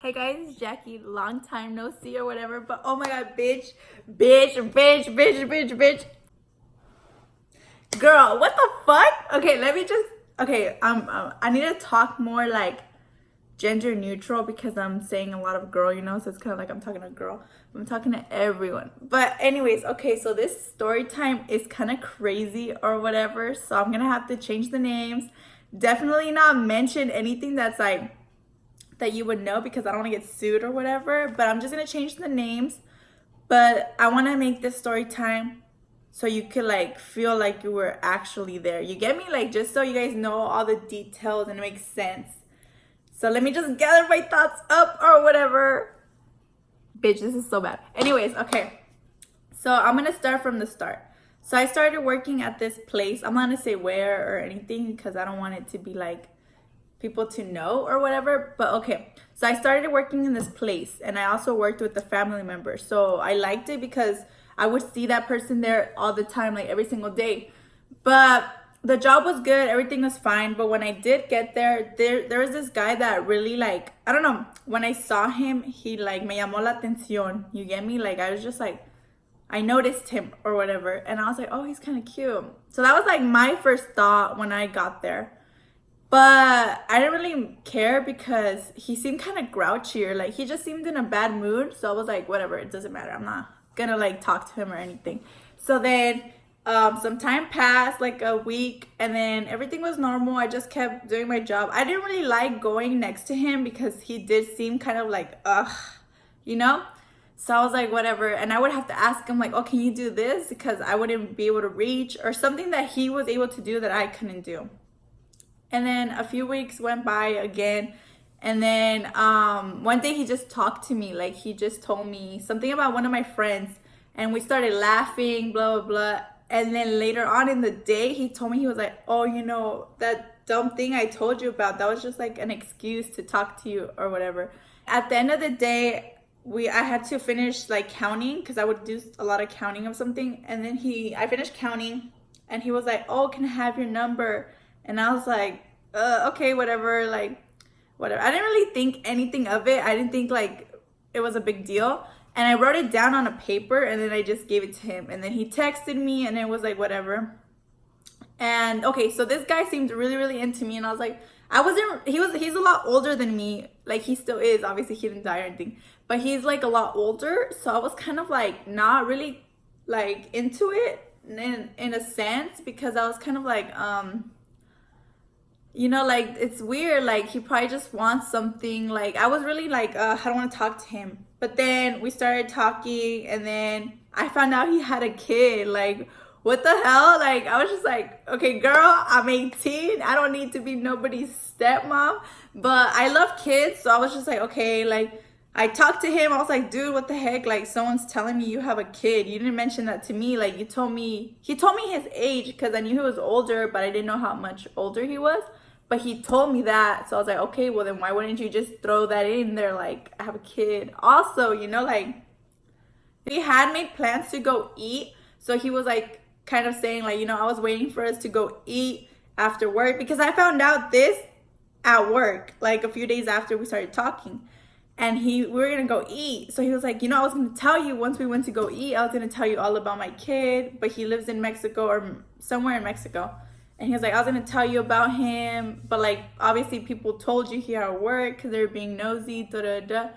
Hey guys, it's Jackie. Long time no see or whatever, but oh my god, bitch. Girl, what the fuck? Okay, let me just. Okay, I need to talk more like gender neutral because I'm saying a lot of girl, so it's kind of like I'm talking to a girl. I'm talking to everyone. But anyways, okay, so this story time is kind of crazy or whatever, so I'm gonna have to change the names. Definitely not mention anything that's like that you would know because I don't want to get sued or whatever, but I'm just gonna change the names. But I want to make this story time so you could like feel like you were actually there. You get me? Like, just so you guys know all the details and it makes sense. So let me just gather my thoughts up or whatever. Bitch, this is so bad. Anyways, okay. So I'm gonna start from the start. So I started working at this place. I'm not gonna say where or anything because I don't want it to be like people to know or whatever, but okay. So I started working in this place and I also worked with the family members. So I liked it because I would see that person there all the time, like every single day. But the job was good, everything was fine. But when I did get there was this guy that really like, I don't know, when I saw him, he like me llamó la atención. You get me? Like I was just like, I noticed him or whatever. And I was like, oh, he's kind of cute. So that was like my first thought when I got there. But I didn't really care because he seemed kind of grouchy or like he just seemed in a bad mood. So I was like, whatever, it doesn't matter. I'm not gonna like talk to him or anything. So then some time passed, like a week, and then everything was normal. I just kept doing my job. I didn't really like going next to him because he did seem kind of like, So I was like, whatever. And I would have to ask him like, oh, can you do this? Because I wouldn't be able to reach or something that he was able to do that I couldn't do. And then a few weeks went by again. And then one day he just talked to me. Like he just told me something about one of my friends. And we started laughing, blah, blah, blah. And then later on in the day, he told me, he was like, oh, that dumb thing I told you about, that was just like an excuse to talk to you or whatever. At the end of the day, I had to finish like counting because I would do a lot of counting of something. And then I finished counting and he was like, oh, can I have your number? And I was like, okay, whatever, like, whatever. I didn't really think anything of it. I didn't think, like, it was a big deal. And I wrote it down on a paper, and then I just gave it to him. And then he texted me, and it was like, whatever. And, okay, so this guy seemed really, really into me. And I was like, he's a lot older than me. Like, he still is. Obviously, he didn't die or anything. But he's, like, a lot older. So I was kind of, like, not really, like, into it in a sense. Because I was kind of, like, like it's weird, like he probably just wants something. Like I was really like I don't want to talk to him. But then we started talking and then I found out he had a kid. Like what the hell? Like I was just like, okay girl, I'm 18, I don't need to be nobody's stepmom, but I love kids. So I was just like, okay. Like I talked to him, I was like, dude, what the heck, like someone's telling me you have a kid, you didn't mention that to me. Like he told me his age because I knew he was older, but I didn't know how much older he was. But he told me that. So I was like, okay, well then why wouldn't you just throw that in there? Like, I have a kid. Also, like, we had made plans to go eat. So he was like, kind of saying like, I was waiting for us to go eat after work. Because I found out this at work, like a few days after we started talking. And we were going to go eat. So he was like, I was going to tell you once we went to go eat, I was going to tell you all about my kid. But he lives in Mexico or somewhere in Mexico. And he was like, I was going to tell you about him, but like, obviously people told you here at work because they were being nosy, da-da-da.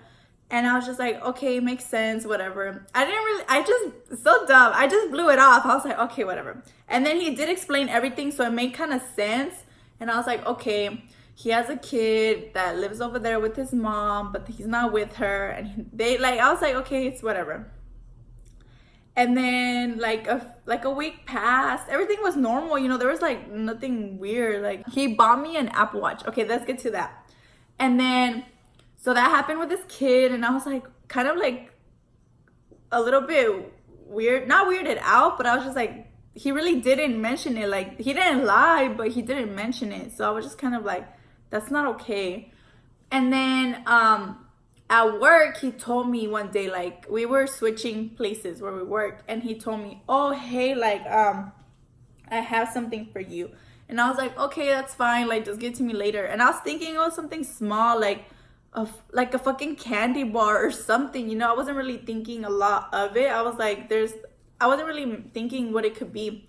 And I was just like, okay, makes sense, whatever. So dumb. I just blew it off. I was like, okay, whatever. And then he did explain everything, so it made kind of sense. And I was like, okay, he has a kid that lives over there with his mom, but he's not with her. And I was like, okay, it's whatever. And then like a week passed. Everything was normal, there was like nothing weird. Like he bought me an Apple Watch. Okay, let's get to that. And then so that happened with this kid, and I was like kind of like a little bit weird, not weirded out, but I was just like, he really didn't mention it. Like he didn't lie, but he didn't mention it. So I was just kind of like, that's not okay. And then at work, he told me one day, like, we were switching places where we worked, and he told me, oh, hey, like, I have something for you. And I was like, okay, that's fine, like, just give it to me later. And I was thinking it was something small, like, like a fucking candy bar or something, you know. I wasn't really thinking a lot of it. I was like, I wasn't really thinking what it could be.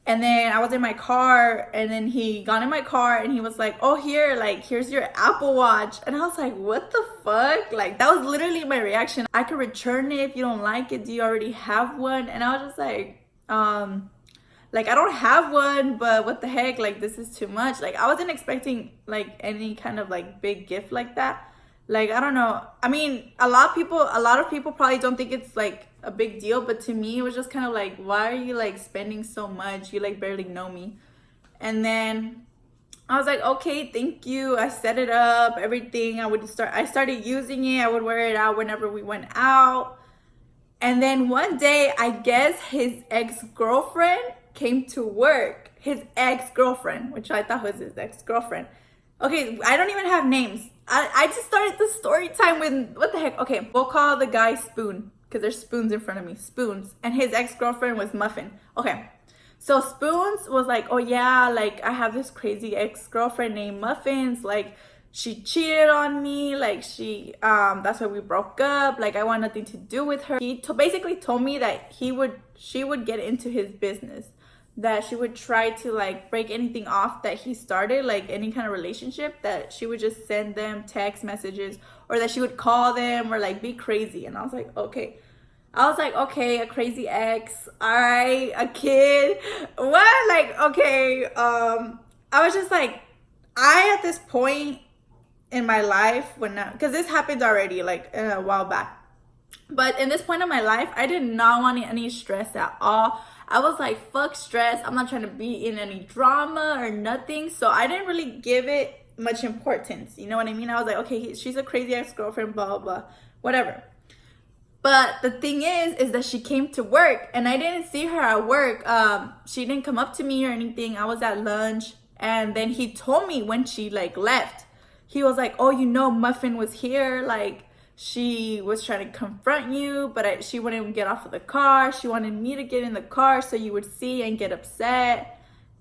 And then I was in my car, and then he got in my car and he was like, oh, here, like, here's your Apple Watch. And I was like, what the fuck? Like, that was literally my reaction. I could return it if you don't like it. Do you already have one? And I was just like, I don't have one, but what the heck? Like, this is too much. Like, I wasn't expecting like any kind of like big gift like that. Like, I don't know. I mean, a lot of people probably don't think it's like a big deal, but to me it was just kind of like, why are you like spending so much? You like barely know me. And then I was like, okay, thank you. I set it up, everything. I started using it. I would wear it out whenever we went out. And then one day, I guess his ex-girlfriend came to work. His ex-girlfriend, which I thought was his ex-girlfriend. Okay, I don't even have names. I just started the story time with, what the heck? Okay, we'll call the guy Spoon, because there's spoons in front of me. Spoons. And his ex-girlfriend was Muffin. Okay, so Spoons was like, oh yeah, like, I have this crazy ex-girlfriend named Muffins. Like, she cheated on me. Like, that's why we broke up. Like, I want nothing to do with her. He basically told me that she would get into his business, that she would try to like break anything off that he started, like any kind of relationship, that she would just send them text messages, or that she would call them, or like be crazy. And I was like, okay. A crazy ex, all right, a kid, what? Like, okay. I was just like, at this point in my life, because this happened already like a while back, but in this point of my life, I did not want any stress at all. I was like, fuck stress. I'm not trying to be in any drama or nothing. So I didn't really give it much importance. You know what I mean? I was like, okay, she's a crazy ex-girlfriend, blah, blah, blah, whatever. But the thing is that she came to work, and I didn't see her at work. She didn't come up to me or anything. I was at lunch, and then he told me when she like left. He was like, oh, you know, Muffin was here. Like, she was trying to confront you, but she wouldn't get off of the car. She wanted me to get in the car so you would see and get upset.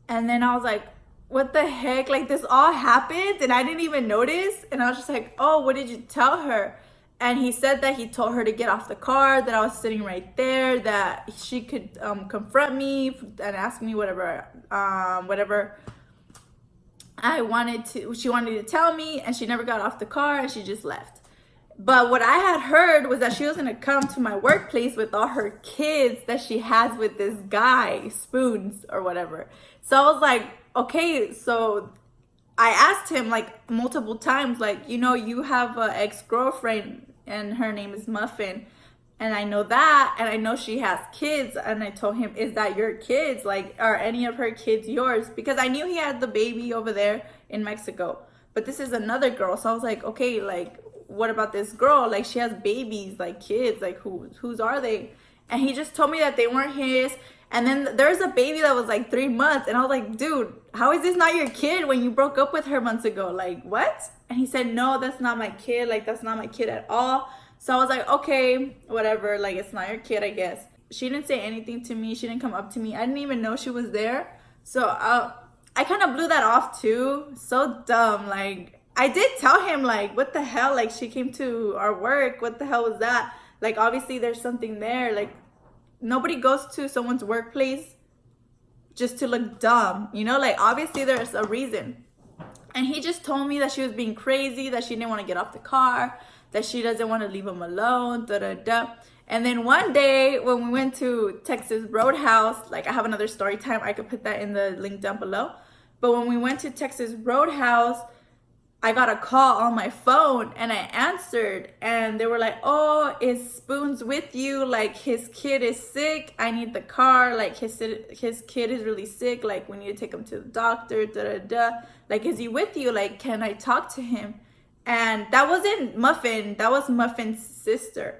And then I was like, what the heck? Like, this all happened and I didn't even notice. And I was just like, oh, what did you tell her? And he said that he told her to get off the car, that I was sitting right there, that she could confront me and ask me whatever she wanted to tell me, and she never got off the car and she just left. But what I had heard was that she was gonna come to my workplace with all her kids that she has with this guy, Spoons or whatever. So I was like, okay, so I asked him like multiple times, like, you know, you have an ex-girlfriend and her name is Muffin, and I know that, and I know she has kids. And I told him, is that your kids? Like, are any of her kids yours? Because I knew he had the baby over there in Mexico, but this is another girl. So I was like, okay, like, what about this girl? Like, she has babies, like kids, like whose are they? And he just told me that they weren't his. And then there's a baby that was like 3 months, and I was like, dude, how is this not your kid when you broke up with her months ago? Like, what? And he said, no, that's not my kid. Like, that's not my kid at all. So I was like, okay, whatever. Like, it's not your kid, I guess. She didn't say anything to me. She didn't come up to me. I didn't even know she was there. So I kind of blew that off too. So dumb. Like, I did tell him, like, what the hell? Like, she came to our work. What the hell was that? Like, obviously there's something there. Like, nobody goes to someone's workplace just to look dumb, you know? Like, obviously there's a reason. And he just told me that she was being crazy, that she didn't want to get off the car, that she doesn't want to leave him alone, da-da-da. And then one day when we went to Texas Roadhouse, like, I have another story time. I could put that in the link down below. But when we went to Texas Roadhouse, I got a call on my phone, and I answered, and they were like, oh, is Spoons with you? Like, his kid is sick. I need the car. Like, his kid is really sick. Like, we need to take him to the doctor, da-da-da. Like, is he with you? Like, can I talk to him? And that wasn't Muffin. That was Muffin's sister.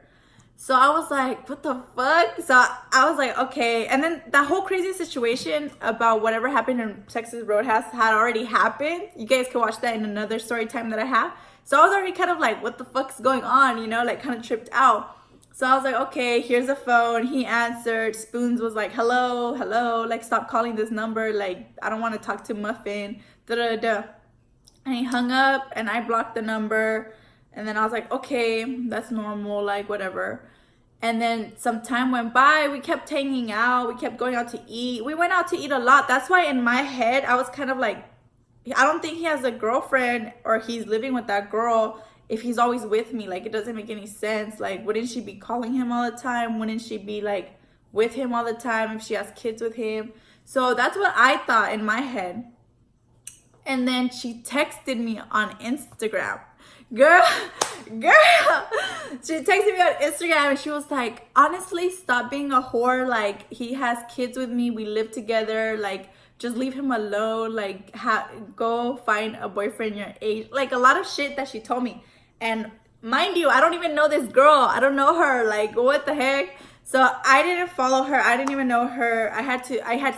So I was like, what the fuck? So I was like, okay. And then that whole crazy situation about whatever happened in Texas Roadhouse had already happened. You guys can watch that in another story time that I have. So I was already kind of like, what the fuck's going on? You know, like, kind of tripped out. So I was like, okay, here's the phone. He answered. Spoons was like, hello, hello. Like, stop calling this number. Like, I don't want to talk to Muffin. Da-da-da. And he hung up, and I blocked the number. And then I was like, okay, that's normal, like whatever. And then some time went by. We kept hanging out. We kept going out to eat. We went out to eat a lot. That's why in my head, I was kind of like, I don't think he has a girlfriend or he's living with that girl if he's always with me. Like, it doesn't make any sense. Like, wouldn't she be calling him all the time? Wouldn't she be like with him all the time if she has kids with him? So that's what I thought in my head. And then she texted me on Instagram. Girl, she texted me on Instagram and she was like, honestly, stop being a whore. Like, he has kids with me. We live together. Like, just leave him alone. Like, go find a boyfriend your age. Like, a lot of shit that she told me. And mind you, I don't even know this girl. I don't know her. Like, what the heck? So I didn't follow her. I didn't even know her. I had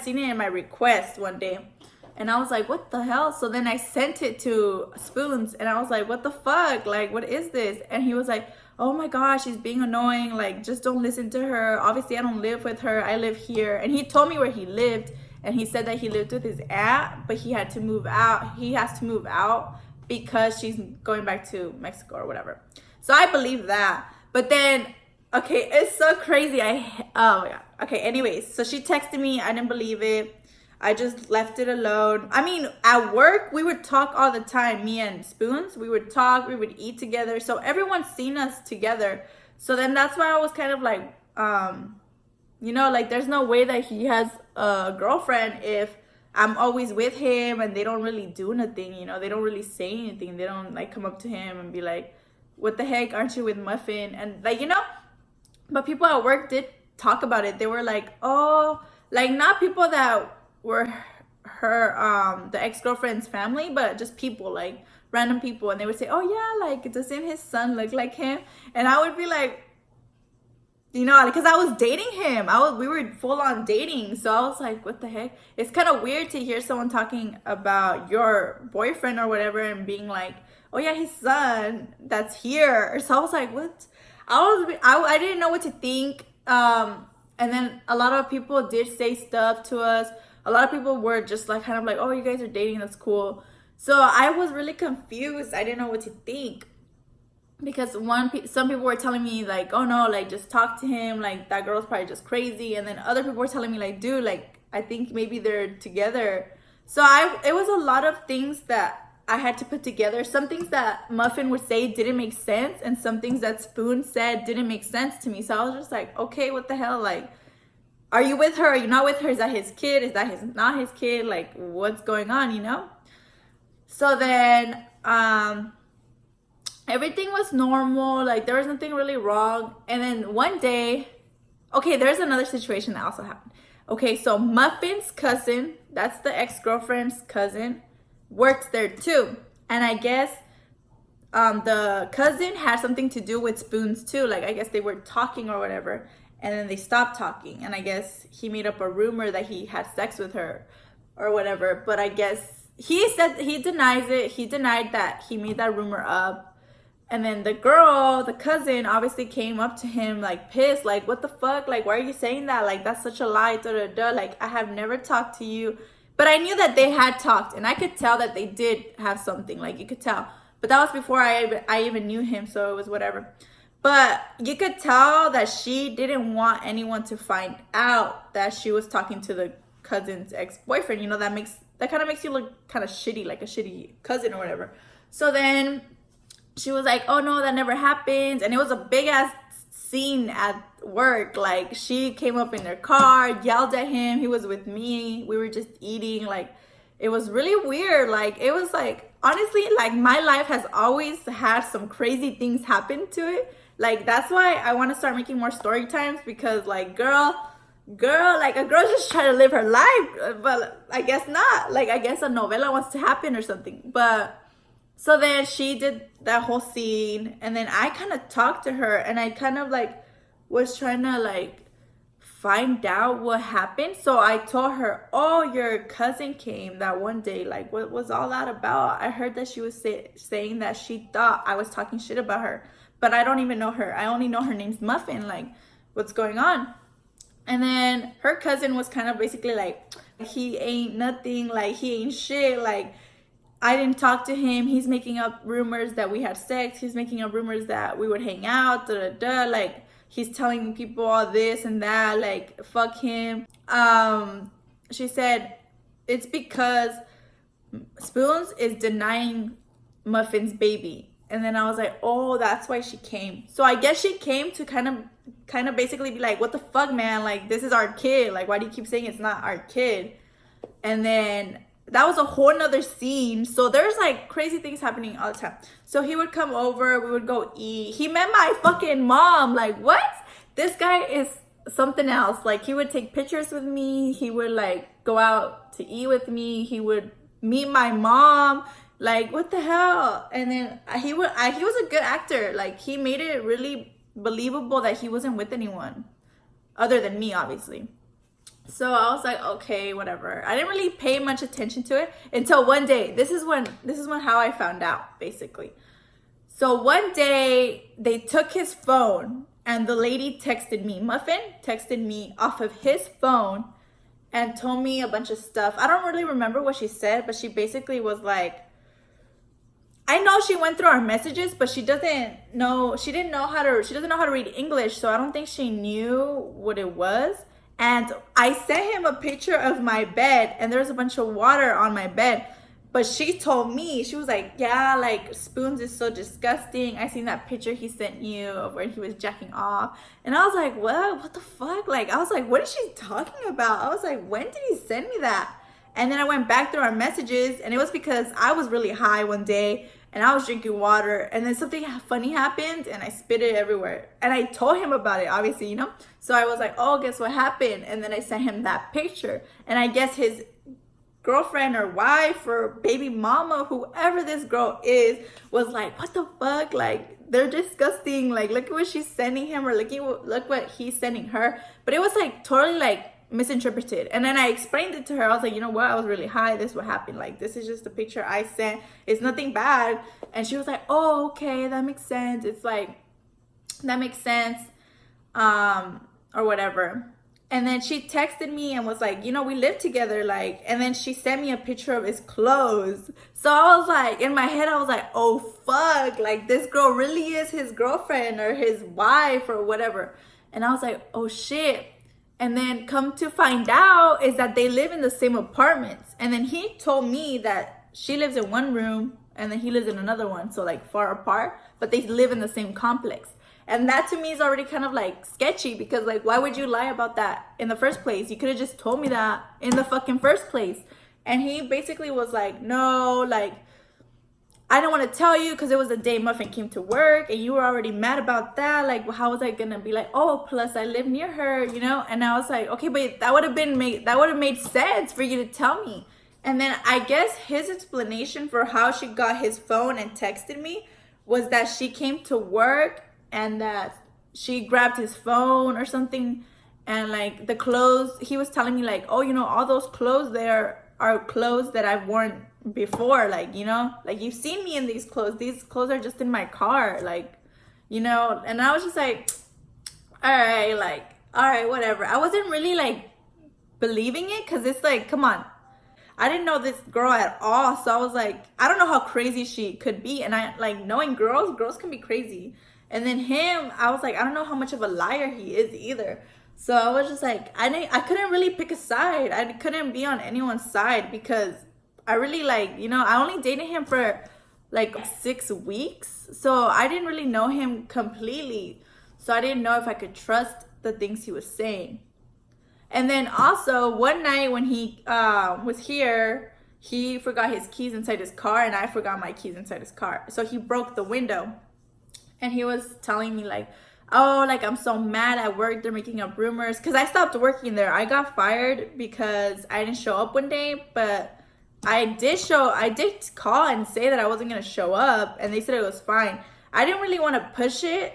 seen it in my request one day. And I was like, what the hell? So then I sent it to Spoons and I was like, what the fuck? Like, what is this? And he was like, oh my gosh, she's being annoying. Like, just don't listen to her. Obviously, I don't live with her. I live here. And he told me where he lived. And he said that he lived with his aunt, but he had to move out. He has to move out because she's going back to Mexico or whatever. So I believe that. But then, okay, it's so crazy. Oh my God. Okay, anyways, so she texted me. I didn't believe it. I just left it alone. I mean, at work, we would talk all the time, me and Spoons. We would talk, we would eat together. So everyone's seen us together. So then that's why I was kind of like, like there's no way that he has a girlfriend if I'm always with him and they don't really do nothing, they don't really say anything. They don't like come up to him and be like, what the heck, aren't you with Muffin? And like, but people at work did talk about it. They were like, oh, like not people that were her the ex-girlfriend's family, but just people, like random people, and they would say, oh yeah, like doesn't his son look like him? And I would be like, because I was dating him. We were full on dating. So I was like, what the heck? It's kind of weird to hear someone talking about your boyfriend or whatever and being like, oh yeah, his son that's here. So I was like, what? I didn't know what to think. And then a lot of people did say stuff to us. A lot of people were just like kind of like, oh, you guys are dating, that's cool. So I was really confused. I didn't know what to think. Because some people were telling me like, oh no, like just talk to him, like that girl's probably just crazy. And then other people were telling me like, dude, like I think maybe they're together. So it was a lot of things that I had to put together. Some things that Muffin would say didn't make sense, and some things that Spoon said didn't make sense to me. So I was just like, okay, what the hell? Like, are you with her? Are you not with her? Is that his kid? Is that not his kid? Like, what's going on, So then, everything was normal. Like, there was nothing really wrong. And then one day, okay, there's another situation that also happened. Okay, so Muffin's cousin, that's the ex-girlfriend's cousin, works there too. And I guess the cousin had something to do with Spoons too. Like, I guess they were talking or whatever. And then they stopped talking. And I guess he made up a rumor that he had sex with her or whatever. But I guess he said he denies it. He denied that he made that rumor up. And then the girl, the cousin, obviously came up to him like pissed. Like, what the fuck? Like, why are you saying that? Like, that's such a lie. Da, da, da. Like, I have never talked to you. But I knew that they had talked. And I could tell that they did have something. Like, you could tell. But that was before I even knew him. So it was whatever. But you could tell that she didn't want anyone to find out that she was talking to the cousin's ex-boyfriend. That kind of makes you look kind of shitty, like a shitty cousin or whatever. So then she was like, oh no, that never happens. And it was a big ass scene at work. Like, she came up in their car, yelled at him. He was with me. We were just eating. Like, it was really weird. Like, it was like, honestly, like my life has always had some crazy things happen to it. Like, that's why I want to start making more story times, because like, girl, like a girl just trying to live her life, but I guess not. Like, I guess a novela wants to happen or something. But so then she did that whole scene, and then I kind of talked to her, and I kind of like was trying to like find out what happened. So I told her, oh, your cousin came that one day. Like, what was all that about? I heard that she was saying that she thought I was talking shit about her. But I don't even know her. I only know her name's Muffin. Like, what's going on? And then her cousin was kind of basically like, he ain't nothing. Like, he ain't shit. Like, I didn't talk to him. He's making up rumors that we had sex. He's making up rumors that we would hang out. Da da da. Like, he's telling people all this and that. Like, fuck him. She said it's because Spoons is denying Muffin's baby. And then I was like, oh, that's why she came. So I guess she came to kind of basically be like, what the fuck, man? Like, this is our kid. Like, why do you keep saying it's not our kid? And then that was a whole nother scene. So there's like crazy things happening all the time. So he would come over, we would go eat. He met my fucking mom. Like, what? This guy is something else. Like, he would take pictures with me. He would like go out to eat with me. He would meet my mom. Like, what the hell? And then he was a good actor. Like, he made it really believable that he wasn't with anyone other than me, obviously. So I was like, okay, whatever. I didn't really pay much attention to it until one day. This is when how I found out, basically. So one day they took his phone and the lady texted me. Muffin texted me off of his phone and told me a bunch of stuff. I don't really remember what she said, but she basically was like, I know she went through our messages, but she doesn't know how to read English, so I don't think she knew what it was. And I sent him a picture of my bed, and there's a bunch of water on my bed. But she told me, she was like, yeah, like, Spoons is so disgusting. I seen that picture he sent you of where he was jacking off. And I was like, what the fuck? Like, I was like, what is she talking about? I was like, when did he send me that? And then I went back through our messages, and it was because I was really high one day, and I was drinking water, and then something funny happened, and I spit it everywhere. And I told him about it, obviously, you know? So I was like, oh, guess what happened? And then I sent him that picture. And I guess his girlfriend or wife or baby mama, whoever this girl is, was like, what the fuck? Like, they're disgusting. Like, look at what she's sending him, or look what he's sending her. But it was like totally like misinterpreted. And then I explained it to her. I was like, you know what? I was really high. This is what happened. Like, this is just a picture I sent. It's nothing bad. And she was like, oh, okay, that makes sense. It's like, that makes sense. Or whatever. And then she texted me and was like, you know, we live together, like, and then she sent me a picture of his clothes. So I was like, in my head, I was like, oh, fuck, like, this girl really is his girlfriend or his wife or whatever. And I was like, oh, shit. And then come to find out is that they live in the same apartments. And then he told me that she lives in one room and then he lives in another one. So, like, far apart, but they live in the same complex. And that to me is already kind of like sketchy, because like, why would you lie about that in the first place? You could have just told me that in the fucking first place. And he basically was like, no, like, I don't want to tell you because it was the day Muffin came to work and you were already mad about that. Like, how was I gonna be like, oh, plus I live near her, you know? And I was like, okay, but that would have made sense for you to tell me. And then I guess his explanation for how she got his phone and texted me was that she came to work and that she grabbed his phone or something, and like the clothes, he was telling me like, oh, you know, all those clothes there are clothes that I've worn before, like, you know, like, you've seen me in these clothes are just in my car, like, you know. And I was just like, all right, whatever. I wasn't really like believing it, because it's like, come on, I didn't know this girl at all. So I was like, I don't know how crazy she could be. And I like, knowing girls can be crazy. And then him, I was like, I don't know how much of a liar he is either. So I was just like, I couldn't really pick a side. I couldn't be on anyone's side, because I really, like, you know, I only dated him for like 6 weeks. So I didn't really know him completely. So I didn't know if I could trust the things he was saying. And then also one night when he was here, he forgot his keys inside his car, and I forgot my keys inside his car. So he broke the window. And he was telling me like, oh, like, I'm so mad at work. They're making up rumors. Because I stopped working there. I got fired because I didn't show up one day. But I did call and say that I wasn't going to show up. And they said it was fine. I didn't really want to push it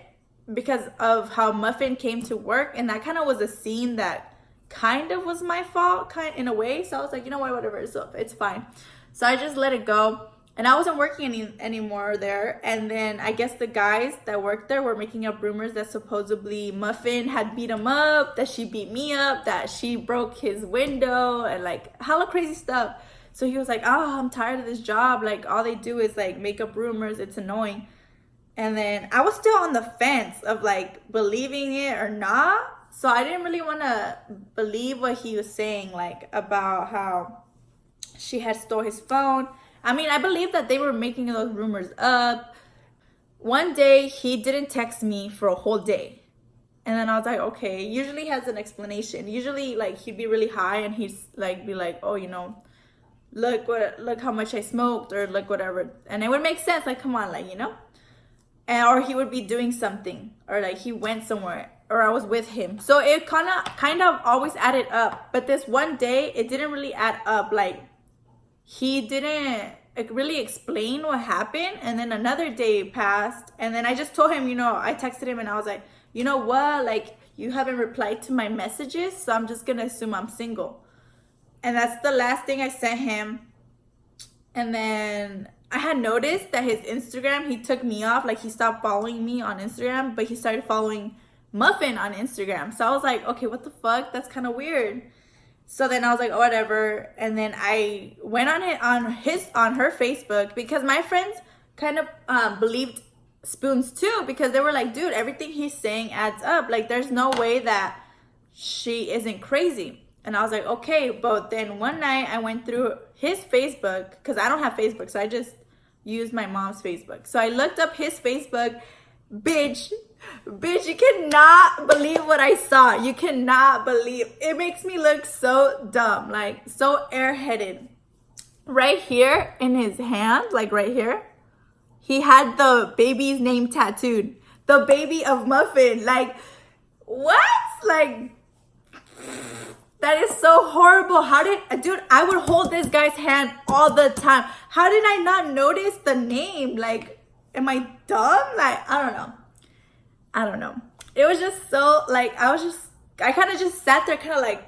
because of how Muffin came to work. And that kind of was a scene that kind of was my fault, in a way. So I was like, you know what, whatever. So it's fine. So I just let it go. And I wasn't working anymore there. And then I guess the guys that worked there were making up rumors that supposedly Muffin had beat him up, that she beat me up, that she broke his window, and like hella crazy stuff. So he was like, oh, I'm tired of this job. Like, all they do is like make up rumors. It's annoying. And then I was still on the fence of like believing it or not. So I didn't really want to believe what he was saying, like about how she had stole his phone. I mean, I believe that they were making those rumors up. One day he didn't text me for a whole day. And then I was like, okay, usually has an explanation. Usually like he'd be really high and he's like be like, oh, you know, look how much I smoked, or look whatever. And it would make sense, like, come on, like, you know? And or he would be doing something, or like he went somewhere, or I was with him. So it kind of always added up. But this one day it didn't really add up. Like, he didn't really explain what happened. And then another day passed, and then I just told him, you know, I texted him and I was like, you know what, like, you haven't replied to my messages, so I'm just gonna assume I'm single. And that's the last thing I sent him. And then I had noticed that his Instagram, he took me off. Like, he stopped following me on Instagram, but he started following Muffin on Instagram. So I was like, okay, what the fuck? That's kind of weird. So then I was like, oh, whatever. And then I went on her Facebook, because my friends kind of believed Spoons too, because they were like, dude, everything he's saying adds up. Like, there's no way that she isn't crazy. And I was like, okay. But then one night I went through his Facebook, because I don't have Facebook, so I just used my mom's Facebook. So I looked up his Facebook. Bitch, you cannot believe what I saw. You cannot believe. It makes me look so dumb, like so airheaded. Right here in his hand, like right here, he had the baby's name tattooed. The baby of Muffin. Like, what? Like, that is so horrible. Dude, I would hold this guy's hand all the time. How did I not notice the name? Like, am I dumb? Like, I don't know. It was just so, like, I kind of just sat there kind of like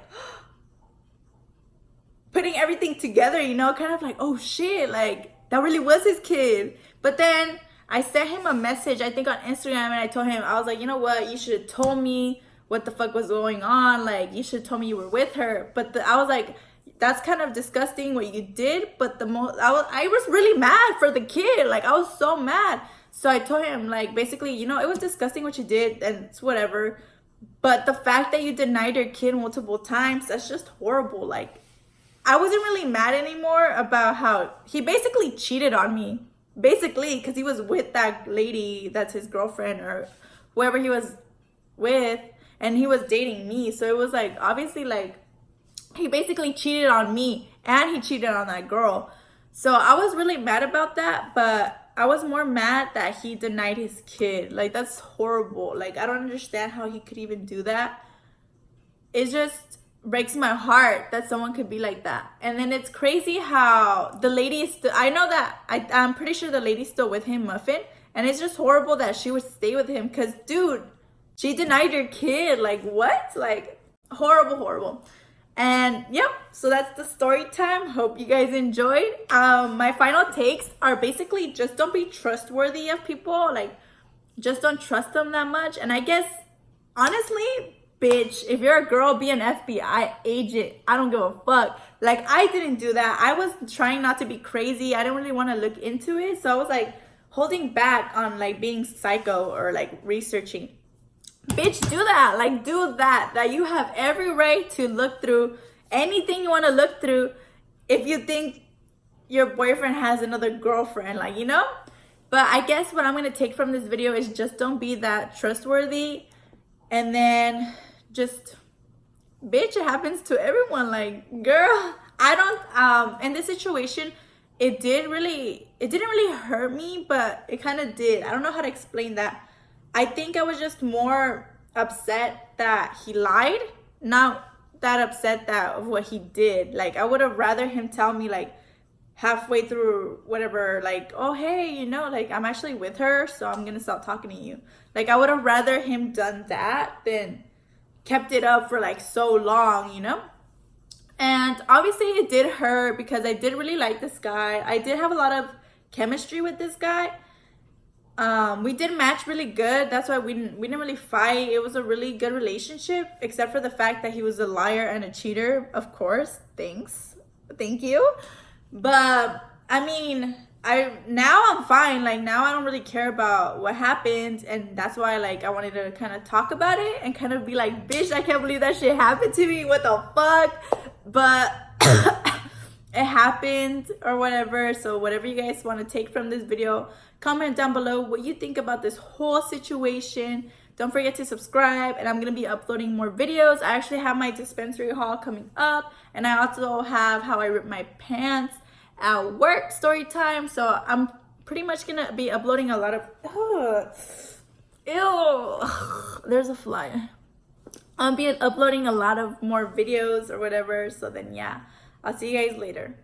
putting everything together, you know, kind of like, oh shit, like, that really was his kid. But then I sent him a message, I think on Instagram, and I told him, I was like, you know what, you should have told me what the fuck was going on. Like, you should have told me you were with her. But I was like, that's kind of disgusting what you did. But I was really mad for the kid. Like, I was so mad. So I told him, like, basically, you know, it was disgusting what you did, and it's whatever. But the fact that you denied your kid multiple times, that's just horrible. Like, I wasn't really mad anymore about how he basically cheated on me. Basically, because he was with that lady that's his girlfriend or whoever he was with, and he was dating me. So it was like, obviously, like, he basically cheated on me, and he cheated on that girl. So I was really mad about that, but I was more mad that he denied his kid. Like, that's horrible. Like, I don't understand how he could even do that. It just breaks my heart that someone could be like that. And then it's crazy how the lady is still, I know that, I'm pretty sure the lady's still with him, Muffin. And it's just horrible that she would stay with him, because, dude, she denied your kid. Like, what? Like, horrible. And yep, so that's the story time. Hope you guys enjoyed. My final takes are basically just don't be trustworthy of people. Like, just don't trust them that much. And I guess, honestly, bitch, if you're a girl, be an FBI agent. I don't give a fuck. Like, I didn't do that. I was trying not to be crazy. I didn't really want to look into it. So I was like holding back on like being psycho or like researching. Bitch, do that. Like, do that. That you have every right to look through anything you want to look through if you think your boyfriend has another girlfriend, like, you know? But I guess what I'm going to take from this video is just don't be that trustworthy. And then just, bitch, it happens to everyone. Like, girl, I don't, in this situation, it didn't really hurt me, but it kind of did. I don't know how to explain that. I think I was just more upset that he lied, not that upset that of what he did. Like, I would have rather him tell me, like, halfway through whatever, like, oh, hey, you know, like, I'm actually with her, so I'm gonna stop talking to you. Like, I would have rather him done that than kept it up for like so long, you know? And obviously it did hurt, because I did really like this guy. I did have a lot of chemistry with this guy. We did match really good. That's why we didn't really fight. It was a really good relationship, except for the fact that he was a liar and a cheater. Of course, thank you. But I mean, I'm fine. Like now I don't really care about what happened, and that's why like I wanted to kind of talk about it and kind of be like, bitch, I can't believe that shit happened to me. What the fuck? But it happened or whatever. So whatever you guys want to take from this video, comment down below what you think about this whole situation. Don't forget to subscribe, and I'm going to be uploading more videos. I actually have my dispensary haul coming up, and I also have how I ripped my pants at work story time. So I'm pretty much going to be uploading a lot of... Ew. There's a fly. I'll be uploading a lot of more videos or whatever. So then, yeah, I'll see you guys later.